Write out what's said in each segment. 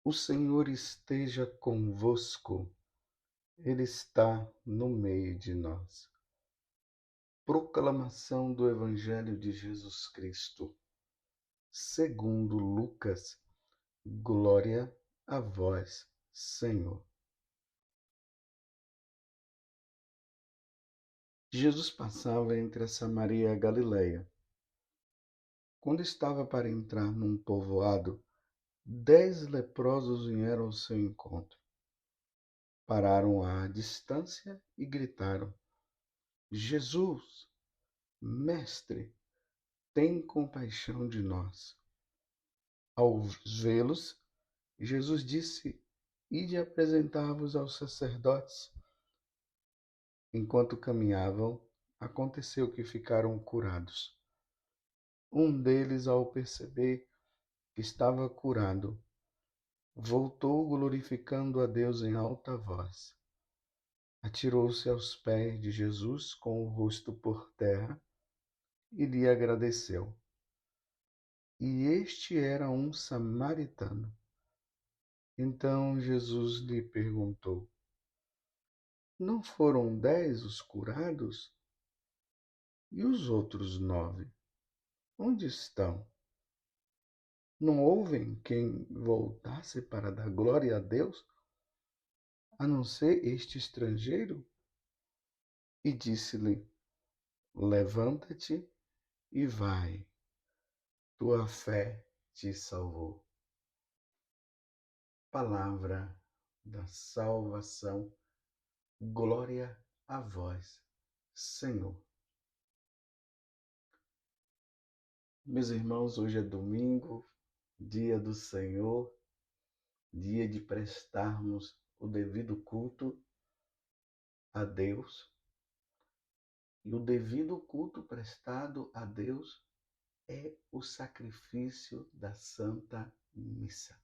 O Senhor esteja convosco, Ele está no meio de nós. Proclamação do Evangelho de Jesus Cristo, segundo Lucas. Glória a vós, Senhor. Jesus passava entre a Samaria e a Galileia. Quando estava para entrar num povoado, 10 leprosos vieram ao seu encontro. Pararam à distância e gritaram: Jesus, Mestre, tem compaixão de nós. Ao vê-los, Jesus disse: Ide apresentar-vos aos sacerdotes. Enquanto caminhavam, aconteceu que ficaram curados. Um deles, ao perceber que estava curado, voltou glorificando a Deus em alta voz. Atirou-se aos pés de Jesus com o rosto por terra e lhe agradeceu. E este era um samaritano. Então Jesus lhe perguntou: Não foram 10 os curados? E os outros 9? Onde estão? Não houve quem voltasse para dar glória a Deus, a não ser este estrangeiro? E disse-lhe: Levanta-te e vai, tua fé te salvou. Palavra da salvação, glória a vós, Senhor. Meus irmãos, hoje é domingo, dia do Senhor, dia de prestarmos o devido culto a Deus. E o devido culto prestado a Deus é o sacrifício da Santa Missa.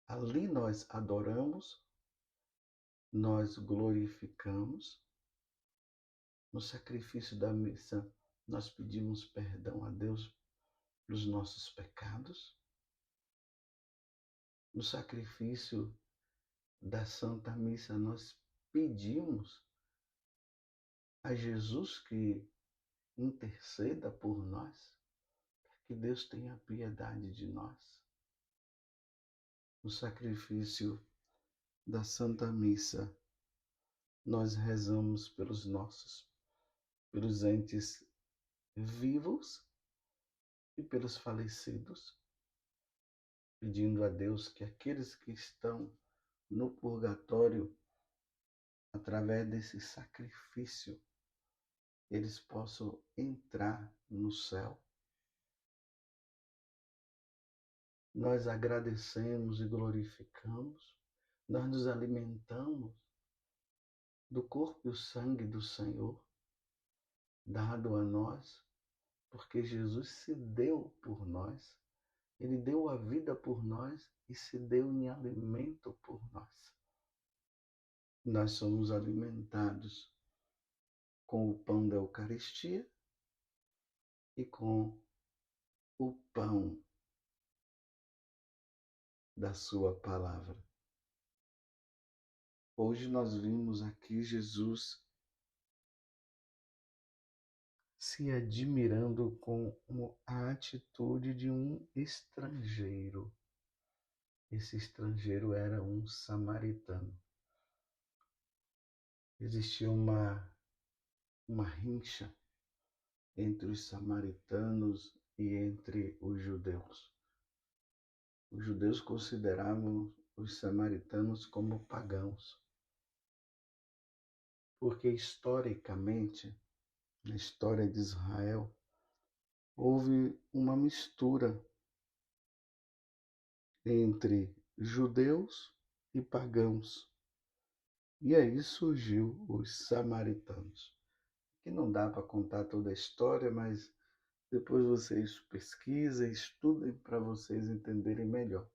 Ali nós adoramos, nós glorificamos. No sacrifício da missa, nós pedimos perdão a Deus pelos nossos pecados. No sacrifício da Santa Missa, nós pedimos a Jesus que interceda por nós, que Deus tenha piedade de nós. No sacrifício da Santa Missa, nós rezamos pelos entes vivos e pelos falecidos, pedindo a Deus que aqueles que estão no purgatório, através desse sacrifício, eles possam entrar no céu. Nós agradecemos e glorificamos, nós nos alimentamos do corpo e o sangue do Senhor, dado a nós, porque Jesus se deu por nós, Ele deu a vida por nós e se deu em alimento por nós. Nós somos alimentados com o pão da Eucaristia e com o pão da sua palavra. Hoje nós vimos aqui Jesus se admirando com a atitude de um estrangeiro. Esse estrangeiro era um samaritano. Existia uma rincha entre os samaritanos e entre os judeus. Os judeus consideravam os samaritanos como pagãos, porque historicamente, na história de Israel, houve uma mistura entre judeus e pagãos. E aí surgiu os samaritanos, que não dá para contar toda a história, mas depois vocês pesquisem, estudem para vocês entenderem melhor.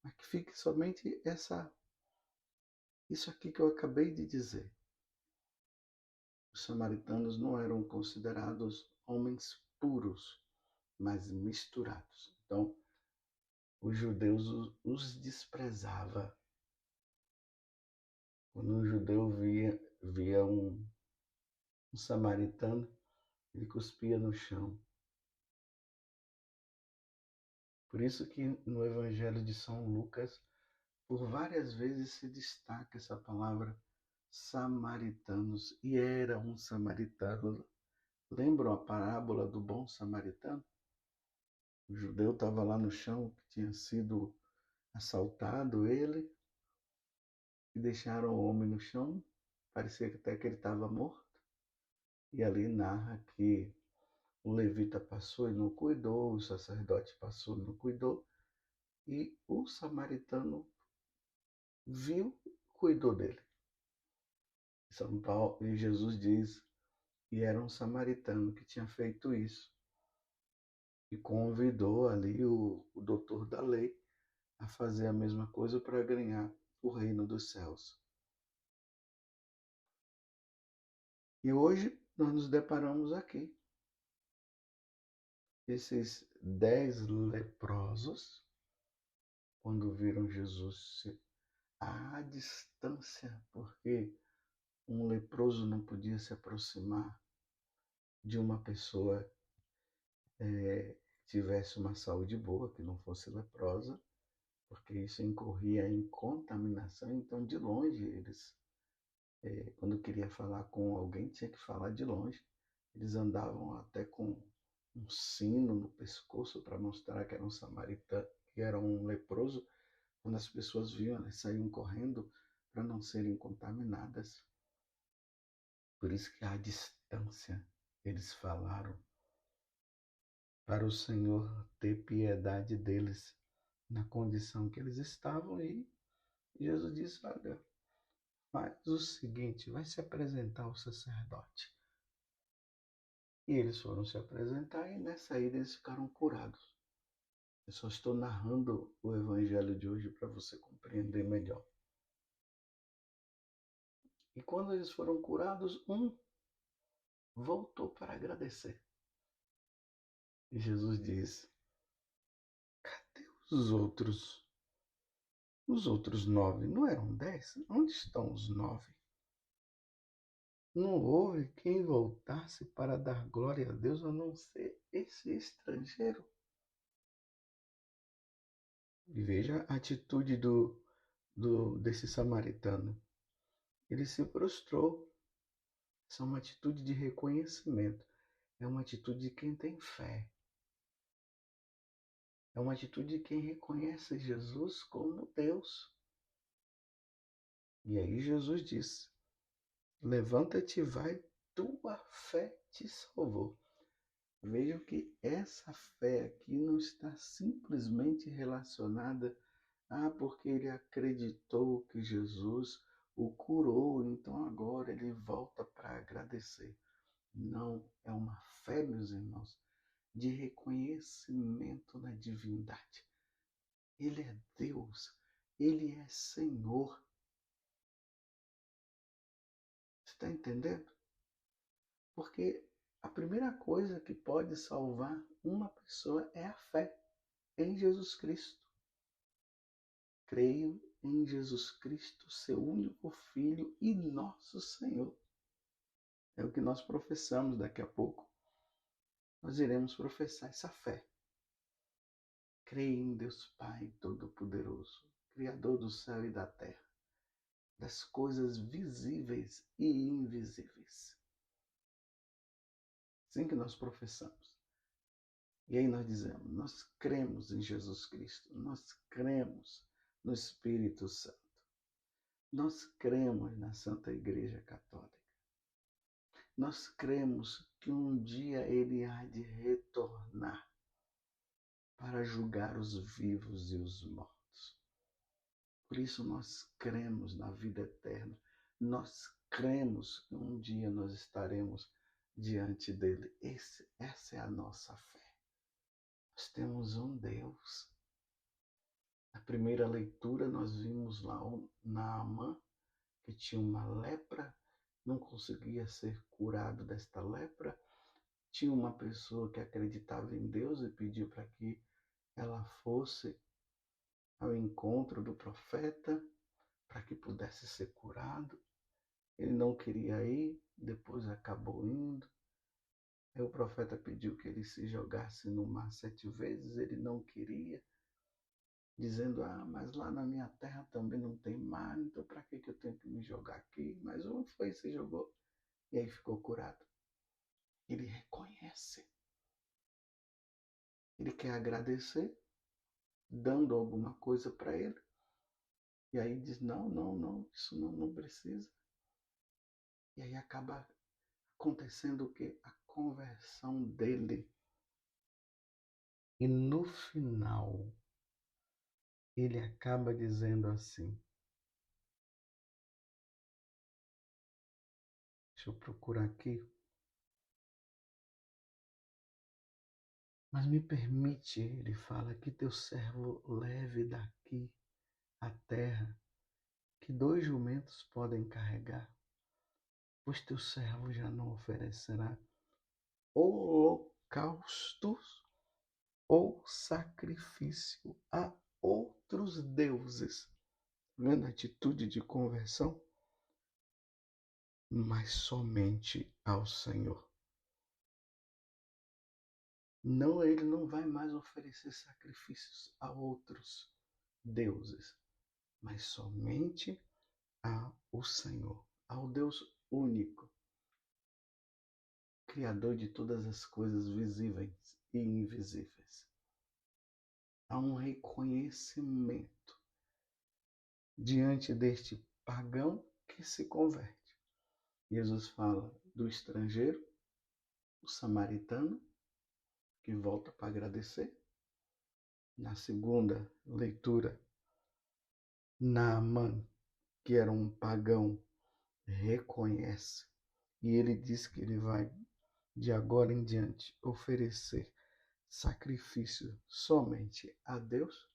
Mas que fique somente isso aqui que eu acabei de dizer. Os samaritanos não eram considerados homens puros, mas misturados. Então, os judeus os desprezava. Quando um judeu via um samaritano, ele cuspia no chão. Por isso que no Evangelho de São Lucas, por várias vezes se destaca essa palavra samaritanos. E era um samaritano. Lembram a parábola do bom samaritano? O judeu estava lá no chão, que tinha sido assaltado ele, e deixaram o homem no chão. Parecia que até que ele estava morto. E ali narra que o levita passou e não cuidou, o sacerdote passou e não cuidou, e o samaritano viu, cuidou dele. São Paulo, e Jesus diz que era um samaritano que tinha feito isso. E convidou ali o doutor da lei a fazer a mesma coisa para ganhar o reino dos céus. E hoje nós nos deparamos aqui. Esses 10 leprosos, quando viram Jesus à distância, porque um leproso não podia se aproximar de uma pessoa que tivesse uma saúde boa, que não fosse leprosa, porque isso incorria em contaminação. Então, de longe, eles, quando queria falar com alguém, tinha que falar de longe. Eles andavam até com um sino no pescoço para mostrar que era um samaritano, que era um leproso. Quando as pessoas viam, elas saíam correndo para não serem contaminadas. Por isso que à distância eles falaram para o Senhor ter piedade deles na condição que eles estavam. E Jesus disse: olha, faz o seguinte, vai se apresentar ao sacerdote. E eles foram se apresentar e nessa ida eles ficaram curados. Eu só estou narrando o evangelho de hoje para você compreender melhor. E quando eles foram curados, um voltou para agradecer. E Jesus disse: cadê os outros? Os outros 9 não eram 10? Onde estão os 9? Não houve quem voltasse para dar glória a Deus a não ser esse estrangeiro. E veja a atitude desse samaritano. Ele se prostrou. Essa é uma atitude de reconhecimento. É uma atitude de quem tem fé. É uma atitude de quem reconhece Jesus como Deus. E aí Jesus disse: levanta-te e vai, tua fé te salvou. Vejam que essa fé aqui não está simplesmente relacionada porque ele acreditou que Jesus o curou, então agora ele volta para agradecer. Não, é uma fé, meus irmãos, de reconhecimento na divindade. Ele é Deus, ele é Senhor. Você está entendendo? Porque a primeira coisa que pode salvar uma pessoa é a fé em Jesus Cristo. Creio em Jesus Cristo, seu único Filho e nosso Senhor. É o que nós professamos daqui a pouco. Nós iremos professar essa fé. Creio em Deus Pai Todo-Poderoso, Criador do céu e da terra, das coisas visíveis e invisíveis. Assim que nós professamos. E aí nós dizemos, nós cremos em Jesus Cristo, nós cremos no Espírito Santo, nós cremos na Santa Igreja Católica, nós cremos que um dia ele há de retornar para julgar os vivos e os mortos. Por isso nós cremos na vida eterna, nós cremos que um dia nós estaremos diante dele. Essa é a nossa fé. Nós temos um Deus. Na primeira leitura nós vimos lá Naamã, que tinha uma lepra, não conseguia ser curado desta lepra. Tinha uma pessoa que acreditava em Deus e pediu para que ela fosse ao encontro do profeta para que pudesse ser curado. Ele não queria ir, depois acabou indo. Aí o profeta pediu que ele se jogasse no mar 7 vezes, ele não queria, dizendo, mas lá na minha terra também não tem mar, então para que eu tenho que me jogar aqui? Mas um foi e se jogou, e aí ficou curado. Ele reconhece, ele quer agradecer, dando alguma coisa para ele, e aí diz, não, isso não precisa. E aí acaba acontecendo o quê? A conversão dele. E no final, ele acaba dizendo assim, deixa eu procurar aqui, mas me permite, ele fala, que teu servo leve daqui a terra, que 2 jumentos podem carregar, pois teu servo já não oferecerá holocaustos ou sacrifício a outros deuses. Vendo a atitude de conversão? Mas somente ao Senhor. Não, ele não vai mais oferecer sacrifícios a outros deuses, mas somente ao Senhor, ao Deus único, Criador de todas as coisas visíveis e invisíveis. Há um reconhecimento diante deste pagão que se converte. Jesus fala do estrangeiro, o samaritano, que volta para agradecer. Na segunda leitura, Naamã, que era um pagão, reconhece. E ele diz que ele vai, de agora em diante, oferecer sacrifício somente a Deus.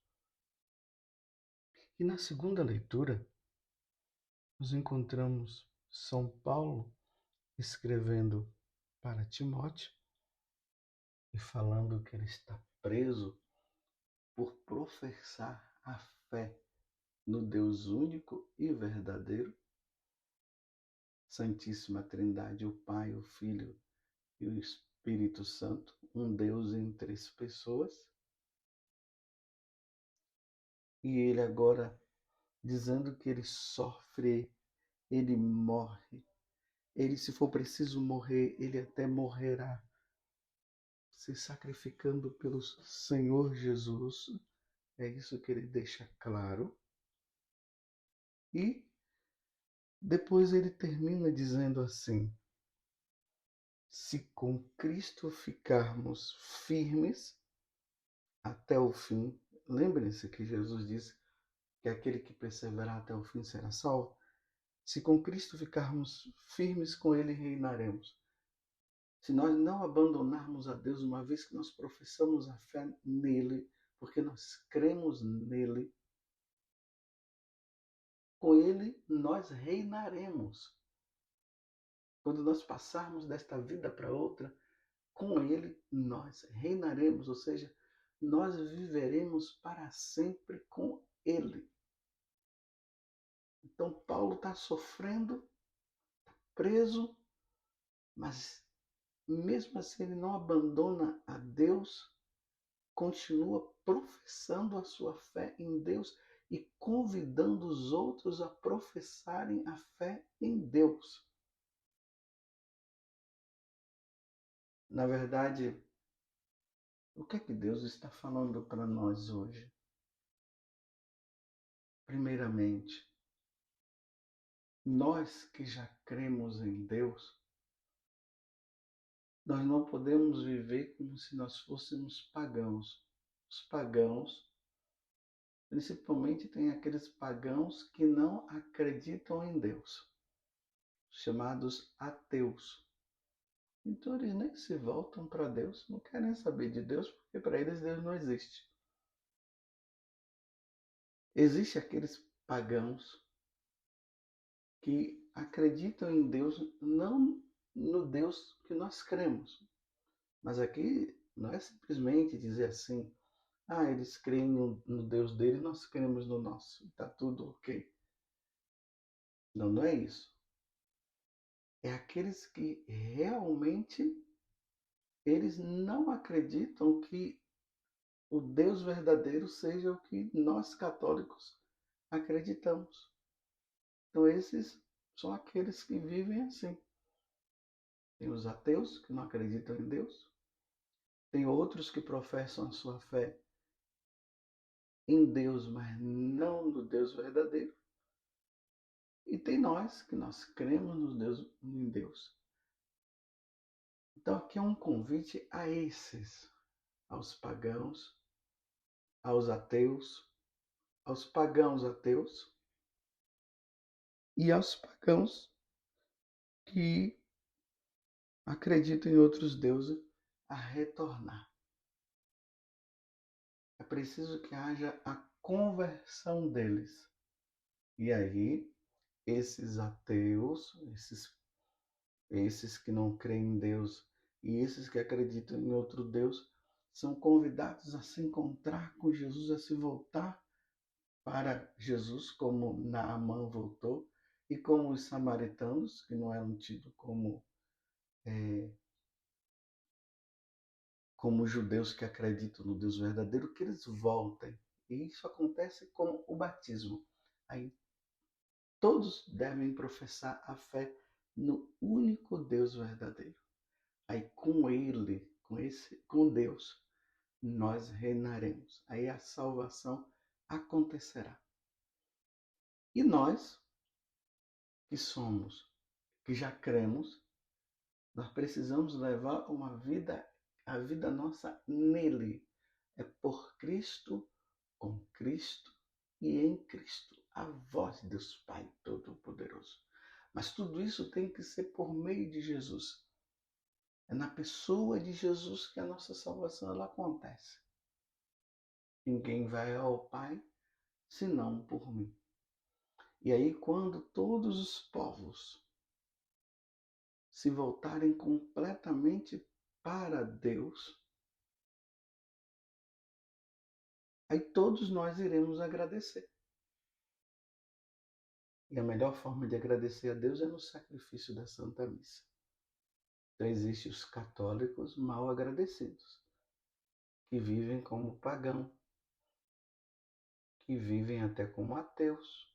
E na segunda leitura, nós encontramos São Paulo escrevendo para Timóteo e falando que ele está preso por professar a fé no Deus único e verdadeiro, Santíssima Trindade, o Pai, o Filho e o Espírito Santo, um Deus em 3 pessoas. E ele agora dizendo que ele sofre, ele morre. Ele, se for preciso morrer, ele até morrerá, se sacrificando pelo Senhor Jesus. É isso que ele deixa claro. E depois ele termina dizendo assim: se com Cristo ficarmos firmes até o fim, lembrem-se que Jesus disse que aquele que perseverar até o fim será salvo. Se com Cristo ficarmos firmes, com ele reinaremos. Se nós não abandonarmos a Deus, uma vez que nós professamos a fé nele, porque nós cremos nele, com ele nós reinaremos. Quando nós passarmos desta vida para outra, com ele nós reinaremos, ou seja, nós viveremos para sempre com ele. Então Paulo está sofrendo, preso, mas mesmo assim ele não abandona a Deus, continua professando a sua fé em Deus e convidando os outros a professarem a fé em Deus. Na verdade, o que é que Deus está falando para nós hoje? Primeiramente, nós que já cremos em Deus, nós não podemos viver como se nós fôssemos pagãos. Os pagãos, principalmente, tem aqueles pagãos que não acreditam em Deus, chamados ateus. Então eles nem se voltam para Deus, não querem saber de Deus, porque para eles Deus não existe. Existem aqueles pagãos que acreditam em Deus, não no Deus que nós cremos. Mas aqui não é simplesmente dizer assim, Eles creem no Deus dele, nós cremos no nosso. Está tudo ok. Não, não é isso. É aqueles que realmente eles não acreditam que o Deus verdadeiro seja o que nós católicos acreditamos. Então esses são aqueles que vivem assim. Tem os ateus que não acreditam em Deus. Tem outros que professam a sua fé em Deus, mas não no Deus verdadeiro. E tem nós que nós cremos em Deus. Então aqui é um convite a esses, aos pagãos, aos ateus, aos pagãos ateus e aos pagãos que acreditam em outros deuses a retornar. É preciso que haja a conversão deles. E aí, esses ateus, esses que não creem em Deus e esses que acreditam em outro Deus, são convidados a se encontrar com Jesus, a se voltar para Jesus, como Naamã voltou, e como os samaritanos, que não eram tidos como judeus que acreditam no Deus verdadeiro, que eles voltem. E isso acontece com o batismo. Aí todos devem professar a fé no único Deus verdadeiro. Aí com ele, com Deus, nós reinaremos. Aí a salvação acontecerá. E nós, que somos, que já cremos, nós precisamos levar a vida nossa nele. É por Cristo, com Cristo e em Cristo. A voz de Deus Pai Todo-Poderoso. Mas tudo isso tem que ser por meio de Jesus. É na pessoa de Jesus que a nossa salvação ela acontece. Ninguém vai ao Pai senão por mim. E aí, quando todos os povos se voltarem completamente para Deus, aí todos nós iremos agradecer. E a melhor forma de agradecer a Deus é no sacrifício da Santa Missa. Então existem os católicos mal agradecidos, que vivem como pagão, que vivem até como ateus.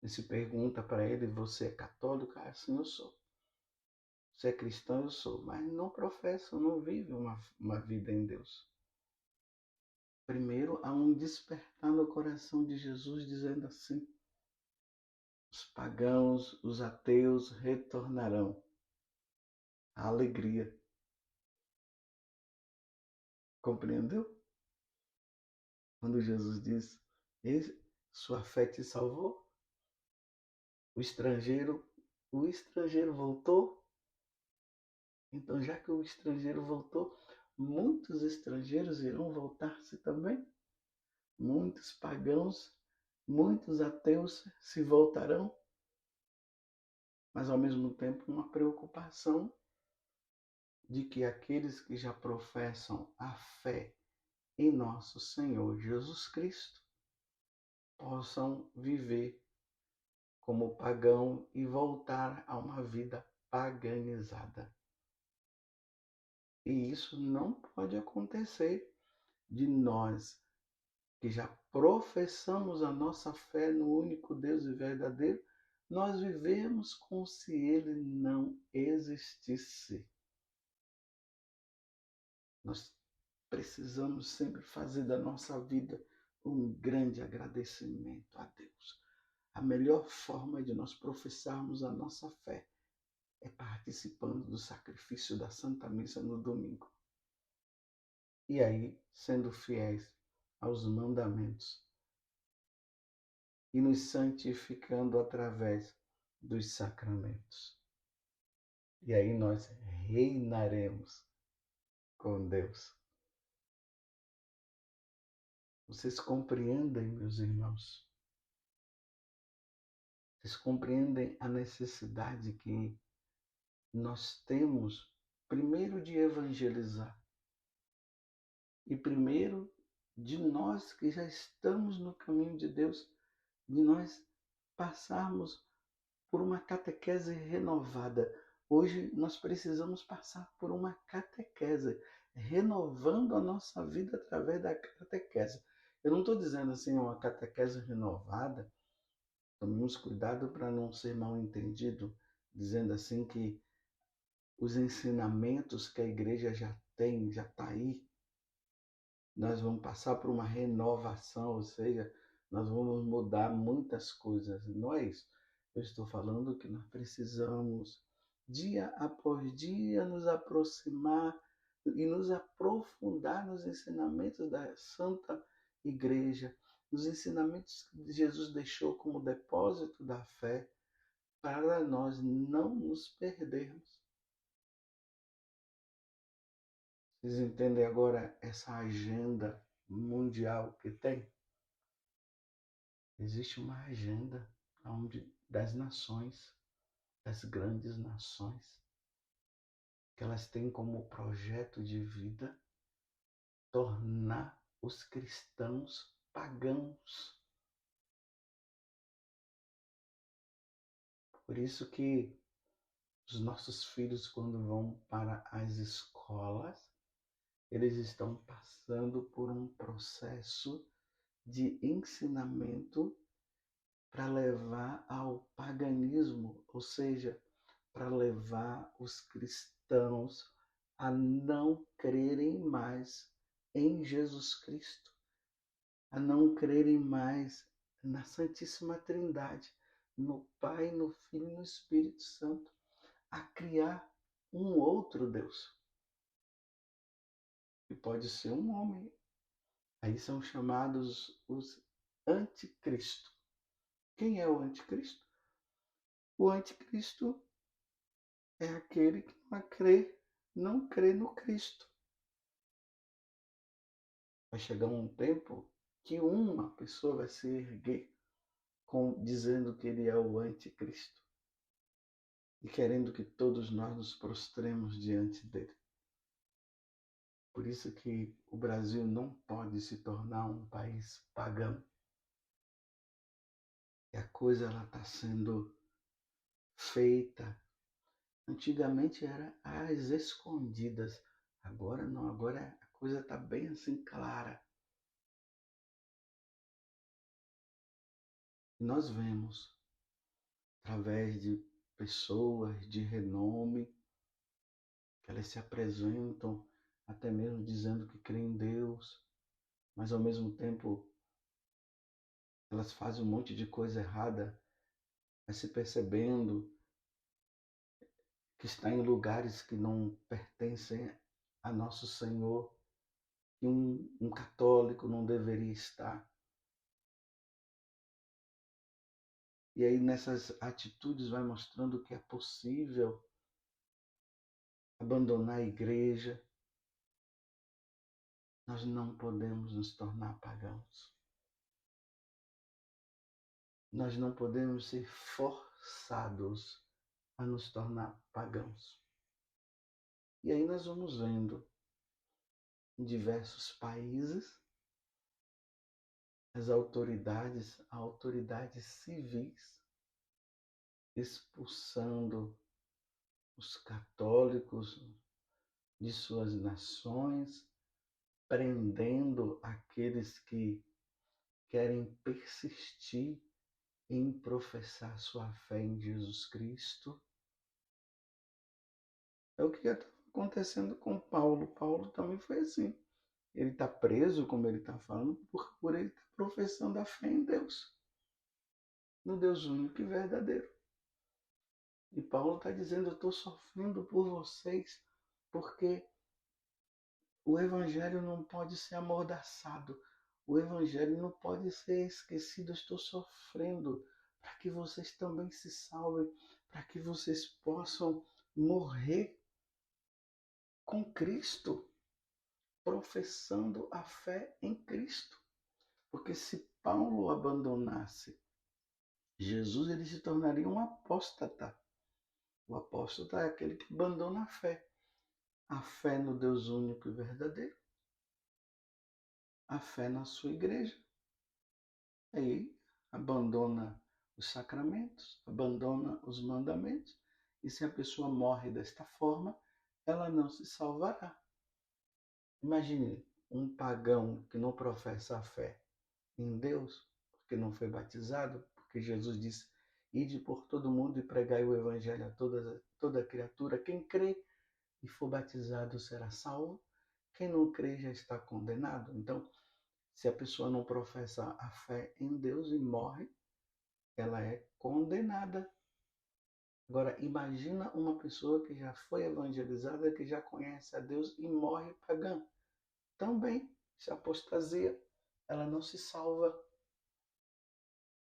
E se pergunta para ele, você é católico? Sim, eu sou. Você é cristão? Eu sou. Mas não professam, não vivem uma vida em Deus. Primeiro, há um despertar no coração de Jesus dizendo assim, os pagãos, os ateus retornarão. A alegria. Compreendeu? Quando Jesus diz, sua fé te salvou, o estrangeiro voltou. Então, já que o estrangeiro voltou, muitos estrangeiros irão voltar-se também. Muitos pagãos, muitos ateus se voltarão. Mas, ao mesmo tempo, uma preocupação de que aqueles que já professam a fé em nosso Senhor Jesus Cristo possam viver como pagão e voltar a uma vida paganizada. E isso não pode acontecer de nós que já professamos a nossa fé no único Deus e verdadeiro, nós vivemos como se ele não existisse. Nós precisamos sempre fazer da nossa vida um grande agradecimento a Deus. A melhor forma de nós professarmos a nossa fé é participando do sacrifício da Santa Missa no domingo. E aí, sendo fiéis aos mandamentos e nos santificando através dos sacramentos. E aí nós reinaremos com Deus. Vocês compreendem, meus irmãos? Vocês compreendem a necessidade que nós temos, primeiro, de evangelizar E primeiro, de nós que já estamos no caminho de Deus, de nós passarmos por uma catequese renovada. Hoje nós precisamos passar por uma catequese, renovando a nossa vida através da catequese. Eu não estou dizendo assim uma catequese renovada, tomemos cuidado para não ser mal entendido, dizendo assim que os ensinamentos que a igreja já tem, já está aí, nós vamos passar por uma renovação, ou seja, nós vamos mudar muitas coisas. Não é isso. Eu estou falando que nós precisamos, dia após dia, nos aproximar e nos aprofundar nos ensinamentos da Santa Igreja, nos ensinamentos que Jesus deixou como depósito da fé, para nós não nos perdermos. Vocês entendem agora essa agenda mundial que tem? Existe uma agenda das nações, das grandes nações, que elas têm como projeto de vida tornar os cristãos pagãos. Por isso que os nossos filhos, quando vão para as escolas, eles estão passando por um processo de ensinamento para levar ao paganismo, ou seja, para levar os cristãos a não crerem mais em Jesus Cristo, a não crerem mais na Santíssima Trindade, no Pai, no Filho e no Espírito Santo, a criar um outro Deus, que pode ser um homem. Aí são chamados os anticristo. Quem é o anticristo? O anticristo é aquele que não crê no Cristo. Vai chegar um tempo que uma pessoa vai se erguer dizendo que ele é o anticristo e querendo que todos nós nos prostremos diante dele. Por isso que o Brasil não pode se tornar um país pagão. E a coisa está sendo feita. Antigamente era às escondidas. Agora não, agora a coisa está bem assim clara. E nós vemos, através de pessoas de renome, que elas se apresentam até mesmo dizendo que creem em Deus, mas ao mesmo tempo elas fazem um monte de coisa errada, mas se percebendo que está em lugares que não pertencem a nosso Senhor, que um católico não deveria estar. E aí nessas atitudes vai mostrando que é possível abandonar a igreja. Nós não podemos nos tornar pagãos. Nós não podemos ser forçados a nos tornar pagãos. E aí nós vamos vendo em diversos países as autoridades civis expulsando os católicos de suas nações, prendendo aqueles que querem persistir em professar sua fé em Jesus Cristo. É o que está acontecendo com Paulo. Paulo também foi assim. Ele está preso, como ele está falando, por ele estar professando a fé em Deus, no Deus único e verdadeiro. E Paulo está dizendo, eu estou sofrendo por vocês, porque o Evangelho não pode ser amordaçado, o Evangelho não pode ser esquecido, eu estou sofrendo para que vocês também se salvem, para que vocês possam morrer com Cristo, professando a fé em Cristo. Porque se Paulo abandonasse Jesus, ele se tornaria um apóstata. O apóstata é aquele que abandona a fé no Deus único e verdadeiro. a fé na sua igreja. Aí abandona os sacramentos, abandona os mandamentos, e se a pessoa morre desta forma, ela não se salvará. Imagine um pagão que não professa a fé em Deus, porque não foi batizado, porque Jesus disse: ide por todo mundo e pregai o evangelho a toda criatura. Quem crê e for batizado será salvo, quem não crê já está condenado. Então, se a pessoa não professa a fé em Deus e morre, ela é condenada. Agora, imagina uma pessoa que já foi evangelizada, que já conhece a Deus e morre pagã. Também se apostasia, ela não se salva.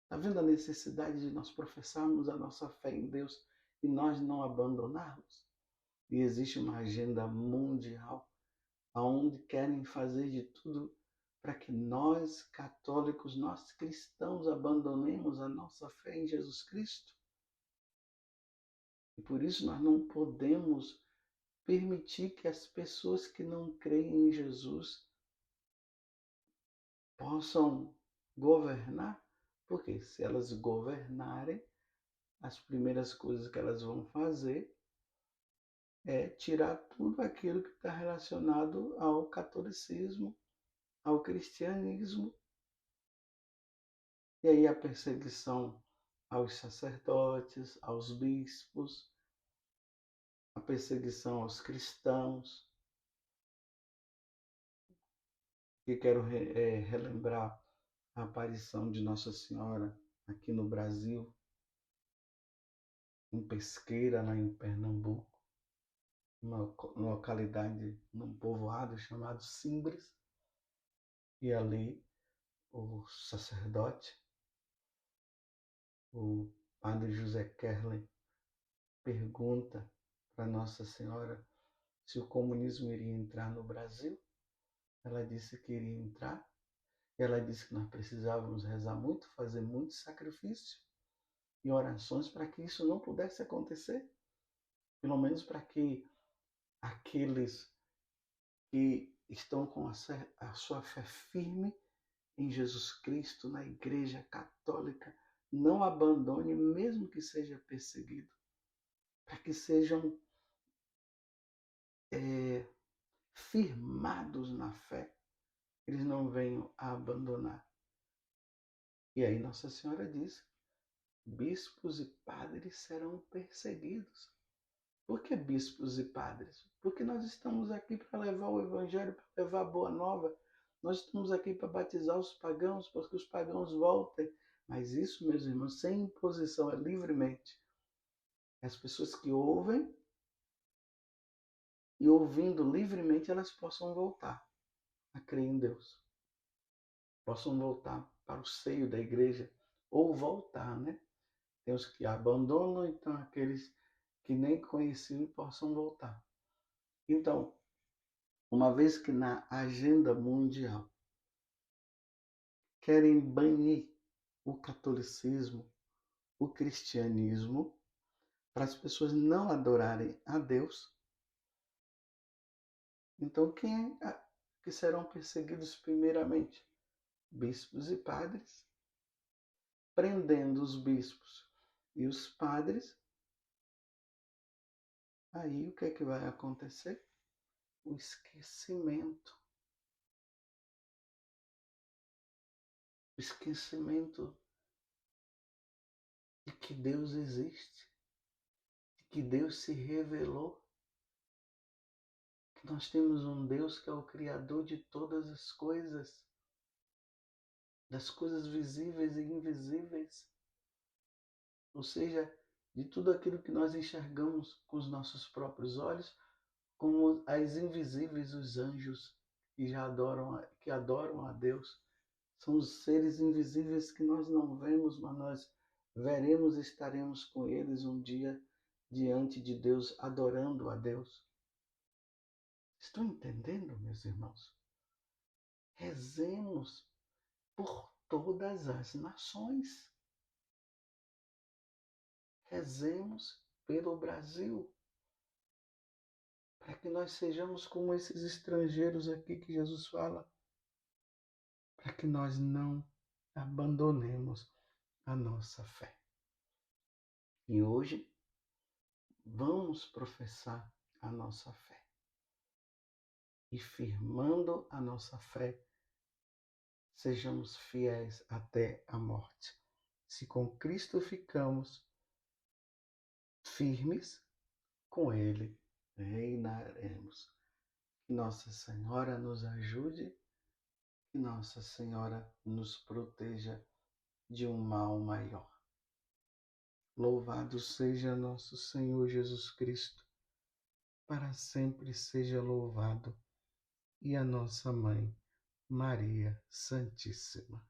Está vendo a necessidade de nós professarmos a nossa fé em Deus e nós não abandonarmos? E existe uma agenda mundial onde querem fazer de tudo para que nós, católicos, nós cristãos, abandonemos a nossa fé em Jesus Cristo. E por isso nós não podemos permitir que as pessoas que não creem em Jesus possam governar, porque se elas governarem, as primeiras coisas que elas vão fazer é tirar tudo aquilo que está relacionado ao catolicismo, ao cristianismo, e aí a perseguição aos sacerdotes, aos bispos, a perseguição aos cristãos. E quero relembrar a aparição de Nossa Senhora aqui no Brasil, em Pesqueira, lá em Pernambuco, uma localidade, num povoado chamado Simbres, e ali o sacerdote, o padre José Kerlen, pergunta para Nossa Senhora se o comunismo iria entrar no Brasil. Ela disse que iria entrar. Ela disse que nós precisávamos rezar muito, fazer muito sacrifício e orações para que isso não pudesse acontecer. Pelo menos para que aqueles que estão com a sua fé firme em Jesus Cristo, na Igreja Católica, não abandone, mesmo que seja perseguido, para que sejam firmados na fé, eles não venham a abandonar. E aí Nossa Senhora diz: bispos e padres serão perseguidos. Por que bispos e padres? Porque nós estamos aqui para levar o Evangelho, para levar a boa nova. Nós estamos aqui para batizar os pagãos, para que os pagãos voltem. Mas isso, meus irmãos, sem imposição, é livremente. As pessoas que ouvem e ouvindo livremente, elas possam voltar a crer em Deus. Possam voltar para o seio da igreja, ou voltar, né? Tem os que abandonam, então aqueles que nem conheciam possam voltar. Então, uma vez que na agenda mundial querem banir o catolicismo, o cristianismo, para as pessoas não adorarem a Deus, então quem é que serão perseguidos primeiramente? Bispos e padres, prendendo os bispos e os padres. Aí o que é que vai acontecer? O esquecimento. O esquecimento de que Deus existe, de que Deus se revelou, que nós temos um Deus que é o Criador de todas as coisas, das coisas visíveis e invisíveis, ou seja, de tudo aquilo que nós enxergamos com os nossos próprios olhos, como as invisíveis, os anjos que adoram a Deus. São os seres invisíveis que nós não vemos, mas nós veremos e estaremos com eles um dia diante de Deus, adorando a Deus. Estão entendendo, meus irmãos? Rezemos por todas as nações. Rezemos pelo Brasil, para que nós sejamos como esses estrangeiros aqui que Jesus fala, para que nós não abandonemos a nossa fé. E hoje vamos professar a nossa fé. E firmando a nossa fé, sejamos fiéis até a morte. Se com Cristo ficamos firmes, com Ele reinaremos. Que Nossa Senhora nos ajude, que Nossa Senhora nos proteja de um mal maior. Louvado seja nosso Senhor Jesus Cristo, para sempre seja louvado, e a nossa Mãe, Maria Santíssima.